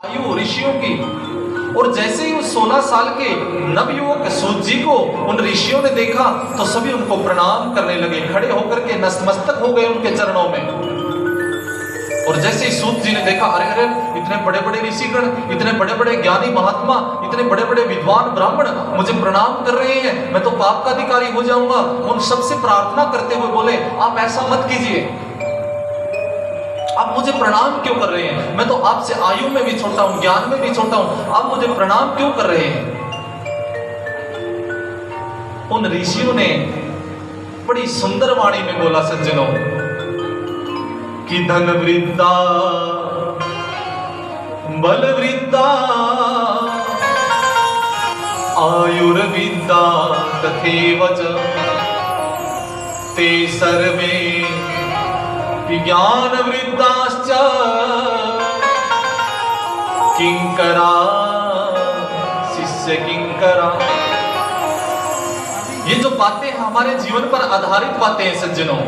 आयु ऋषियों की। और जैसे ही उस 16 साल के नवयुवक सूत जी को उन ऋषियों ने देखा तो सभी उनको प्रणाम करने लगे, खड़े होकर के नतमस्तक हो गए उनके चरणों में। और जैसे ही सूत जी ने देखा, अरे अरे इतने बड़े बड़े ऋषिगण, इतने बड़े बड़े ज्ञानी महात्मा, इतने बड़े बड़े विद्वान ब्राह्मण मुझे प्रणाम कर रहे हैं, मैं तो पाप का अधिकारी हो जाऊंगा। उन सबसे प्रार्थना करते हुए बोले, आप ऐसा मत कीजिए, आप मुझे प्रणाम क्यों कर रहे हैं? मैं तो आपसे आयु में भी छोटा हूं, ज्ञान में भी छोटा हूं, आप मुझे प्रणाम क्यों कर रहे हैं? उन ऋषियों ने बड़ी सुंदर वाणी में बोला, सज्जनों, कि धन वृद्धा बल वृद्धा आयुर्विद्या तथैव च ते सर्वे विज्ञान वृद्धाश्च किंकरा शिष्य किंकरा। ये जो बातें हमारे जीवन पर आधारित बातें हैं सज्जनों,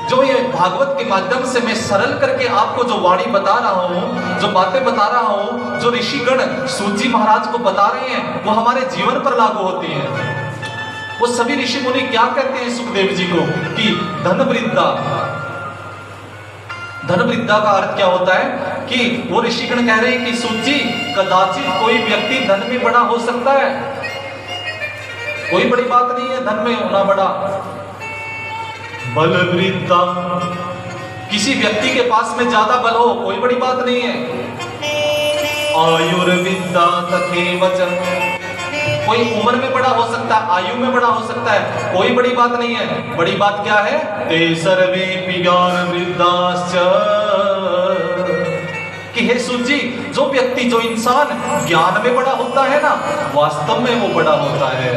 जो ये भागवत के माध्यम से मैं सरल करके आपको जो वाणी बता रहा हूं, जो बातें बता रहा हूं, जो ऋषिगण सूत जी महाराज को बता रहे हैं, वो हमारे जीवन पर लागू होती हैं। वो सभी ऋषि मुनि क्या कहते हैं सुखदेव जी को कि धन वृद्धा। धन वृद्धा का अर्थ क्या होता है कि वो ऋषिगण कह रहे हैं कि सूत जी, कदाचित कोई व्यक्ति धन में बड़ा हो सकता है, कोई बड़ी बात नहीं है धन में होना बड़ा। बल वृद्धा, किसी व्यक्ति के पास में ज्यादा बल हो, कोई बड़ी बात नहीं है। आयुर्विद्या तथैव च, कोई उम्र में बड़ा हो सकता है, आयु में बड़ा हो सकता है, कोई बड़ी बात नहीं है। बड़ी बात क्या है? ते सर्वे ज्ञान वृद्धाश्च, कि हे सूत जी, जो व्यक्ति, जो इंसान ज्ञान में बड़ा होता है ना, वास्तव में वो बड़ा होता है,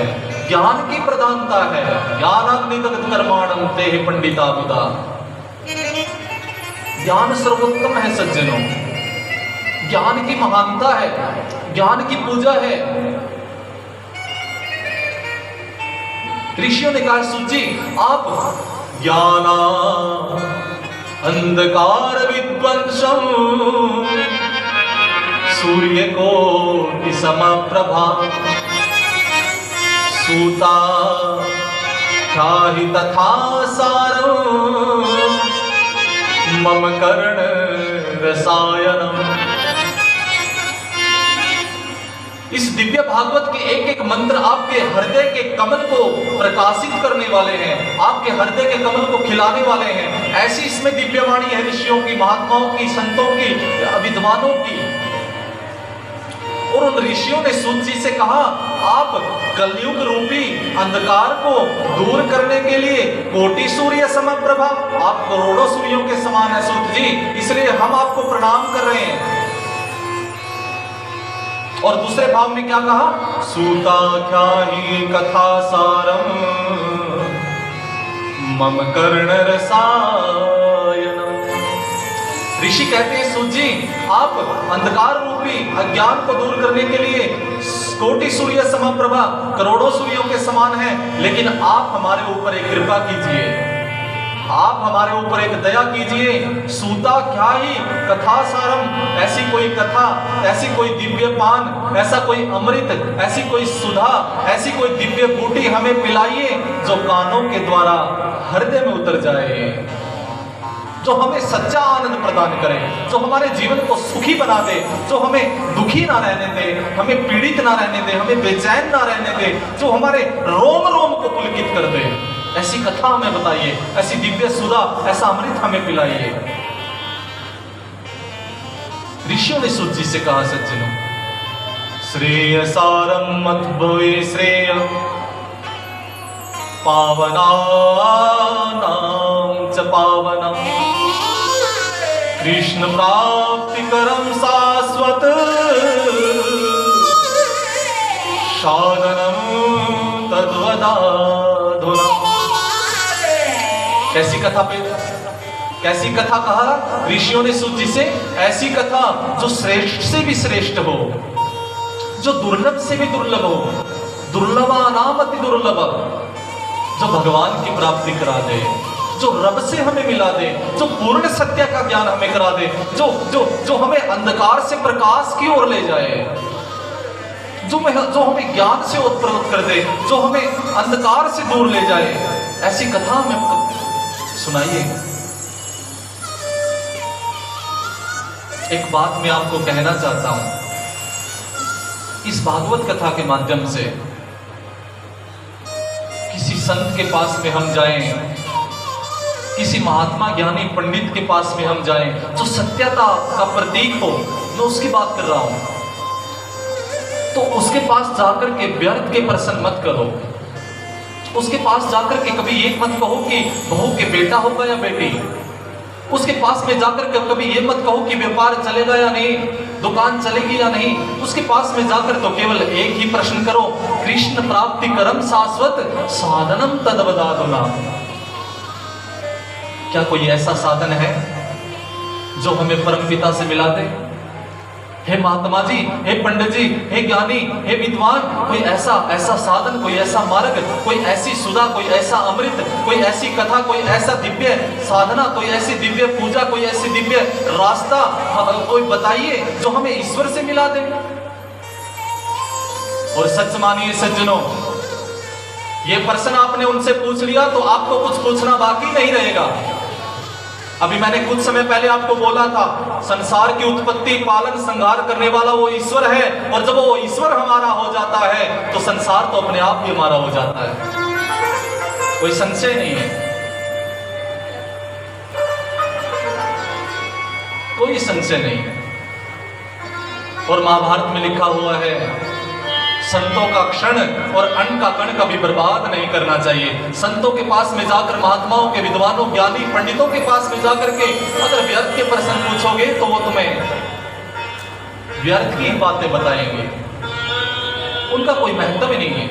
ज्ञान की प्रधानता है। ज्ञानाग्निदग्ध कर्माणं तेह पंडिता बुधा। ज्ञान सर्वोत्तम है सज्जनों, ज्ञान की महानता है, ज्ञान की पूजा है। ऋषियों ने कहा, सूत जी, आप ज्ञाना अंधकार विध्वंसम सूर्य कोटि समप्रभा सूता ख्याहि तथा सारं मम कर्ण रसायनम। इस दिव्य भागवत के एक एक मंत्र आपके हृदय के कमल को प्रकाशित करने वाले हैं, आपके हृदय के कमल को खिलाने वाले हैं। ऐसी इसमें दिव्यवाणी है ऋषियों की, महात्माओं की, संतों की, विद्वानों की। और उन ऋषियों ने सूत जी से कहा, आप कलयुग रूपी अंधकार को दूर करने के लिए कोटि सूर्य समप्रभा, आप करोड़ों सूर्यों के समान है सूत जी, इसलिए हम आपको प्रणाम कर रहे हैं। और दूसरे भाव में क्या कहा? सूता ख्याहि कथा सारम मम कर्ण रसायनम। ऋषि कहते हैं, सूत जी, आप अंधकार रूपी अज्ञान को दूर करने के लिए कोटि सूर्य समप्रभा, करोड़ों सूर्यों के समान हैं, लेकिन आप हमारे ऊपर एक कृपा कीजिए, आप हमारे ऊपर एक दया कीजिए। सूता ख्याहि कथा सारम, ऐसी कोई कथा, ऐसी कोई दिव्य पान, ऐसा कोई अमृत, ऐसी कोई सुधा, ऐसी कोई दिव्य बूटी हमें पिलाइए जो कानों के द्वारा हृदय में उतर जाए, जो हमें सच्चा आनंद प्रदान करे, जो हमारे जीवन को सुखी बना दे, जो हमें दुखी ना रहने दे, हमें पीड़ित ना रहने दे, हमें बेचैन ना रहने दे, जो हमारे रोम रोम को पुलकित कर दे। ऐसी कथा हमें बताइए, ऐसी दिव्य सुधा, ऐसा अमृत हमें पिलाइए। ऋषियों ने सूत जी से कहा, सज्जनों, श्रेय सारम मत भवे श्रेय पावनानां च पावनम कृष्ण प्राप्ति करम शाश्वत साधनम तद्वदाधुना। कैसी कथा पे, कैसी कथा कहा ऋषियों ने सूत जी से? ऐसी कथा जो श्रेष्ठ से भी श्रेष्ठ हो, जो दुर्लभ से भी दुर्लभ हो, दुर्लभा नाम अति दुर्लभ, जो भगवान की प्राप्ति करा दे, जो रब से हमें मिला दे, जो पूर्ण सत्य का ज्ञान हमें करा दे, जो हमें अंधकार से प्रकाश की ओर ले जाए, जो हमें ज्ञान से उत्प्रेरित कर दे, जो हमें अंधकार से दूर ले जाए, ऐसी कथा हमें सुनाइए। एक बात मैं आपको कहना चाहता हूं, इस भागवत कथा के माध्यम से किसी संत के पास में हम जाएं, किसी महात्मा ज्ञानी पंडित के पास में हम जाएं, जो सत्यता का प्रतीक हो, मैं उसकी बात कर रहा हूं, तो उसके पास जाकर के व्यर्थ के प्रश्न मत करो। उसके पास जाकर के कभी ये मत कहो कि बहू के बेटा होगा या बेटी। उसके पास में जाकर के कभी ये मत कहो कि व्यापार चलेगा या नहीं, दुकान चलेगी या नहीं। उसके पास में जाकर तो केवल एक ही प्रश्न करो, कृष्ण प्राप्ति करम शाश्वत साधनम तदवदादुना। क्या कोई ऐसा साधन है जो हमें परमपिता से मिला दे? हे महात्मा जी, हे पंडित जी, हे ज्ञानी, हे विद्वान, कोई ऐसा साधन, कोई ऐसा मार्ग, कोई ऐसी सुधा, कोई ऐसा अमृत, कोई ऐसी कथा, कोई ऐसा दिव्य साधना, कोई ऐसी दिव्य पूजा, कोई ऐसी दिव्य रास्ता कोई बताइए जो हमें ईश्वर से मिला दे। और सच मानिए सज्जनों, ये प्रश्न आपने उनसे पूछ लिया तो आपको कुछ पूछना बाकी नहीं रहेगा। अभी मैंने कुछ समय पहले आपको बोला था, संसार की उत्पत्ति, पालन, संहार करने वाला वो ईश्वर है, और जब वो ईश्वर हमारा हो जाता है तो संसार तो अपने आप ही हमारा हो जाता है। कोई संशय नहीं है, कोई संशय नहीं है। और महाभारत में लिखा हुआ है, संतों का क्षण और अन्न का कण कभी बर्बाद नहीं करना चाहिए। संतों के पास में जाकर, महात्माओं के, विद्वानों, ज्ञानी पंडितों के पास में जाकर के अगर व्यर्थ के प्रश्न पूछोगे तो वो तुम्हें व्यर्थ की बातें बताएंगे, उनका कोई महत्व ही नहीं है।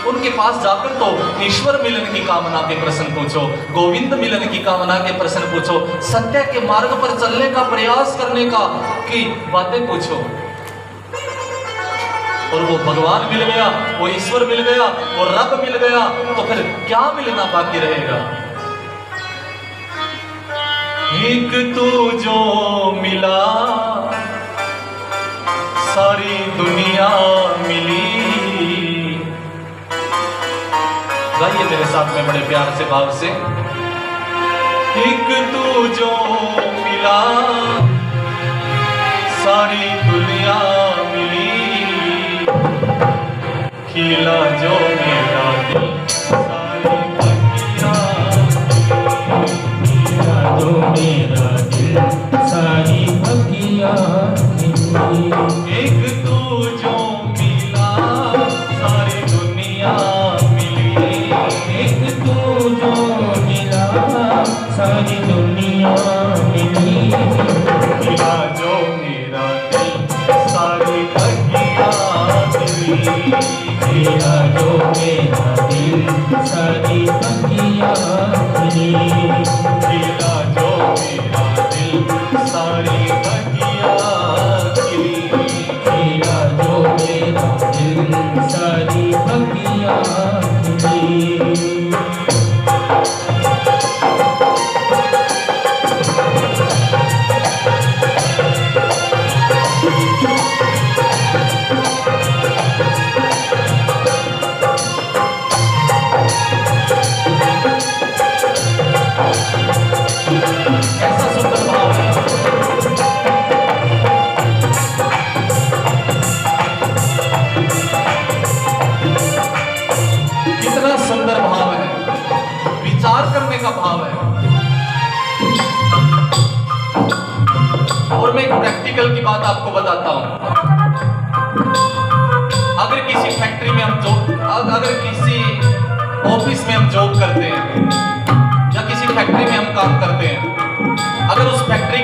उनके पास जाकर तो ईश्वर मिलन की कामना के प्रश्न पूछो, गोविंद मिलन की कामना के प्रश्न पूछो, सत्य के मार्ग पर चलने का प्रयास करने की बातें पूछो। और वो भगवान मिल गया, वो ईश्वर मिल गया, वो रब मिल गया, तो फिर क्या मिलना बाकी रहेगा? एक तू जो मिला सारी दुनिया मिली। गाइए मेरे साथ में बड़े प्यार से, भाव से। एक तू जो मिला सारी दुनिया मिली, खिला जो मेरा दिल सारी बगिया, खिला जो मेरा दिल सारी बगिया। एक तू जो मिला सारी दुनिया मिली, एक तू जो मिला सारी दुनिया मिली, खिला जो मेरा दिल सारी बगिया मिली, खिला जो मेरा दिल सारी बगिया मिली, खिला जो मेरा दिल सारी बगिया मिली, खिला जो मेरा दिल सारी बगिया मिली। का भाव है। और मैं एक प्रैक्टिकल की बात आपको बताता हूं। अगर किसी फैक्ट्री में हम अगर किसी ऑफिस में हम जॉब करते हैं या किसी फैक्ट्री में हम काम करते हैं, अगर उस फैक्ट्री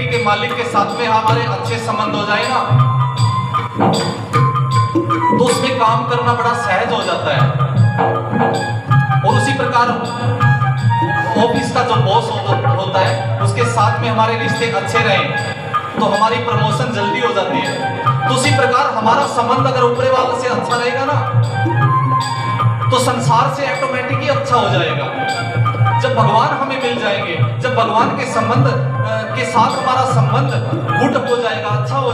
के मालिक के साथ में हमारे अच्छे संबंध हो जाए ना, तो उसमें काम करना बड़ा सहज हो जाता है। और उसी प्रकार ऑफिस का जो बॉस होता है, उसके साथ में हमारे रिश्ते अच्छे रहें तो हमारी प्रमोशन जल्दी हो जाती है। तो उसी प्रकार हमारा संबंध अगर ऊपरे वाले से अच्छा रहेगा ना, तो संसार से ऑटोमेटिक ही अच्छा हो जाएगा। जब भगवान हमें मिल जाएंगे, जब भगवान के संबंध के साथ हमारा संबंध गुट हो जाएगा, अच्छा हो जाएगा।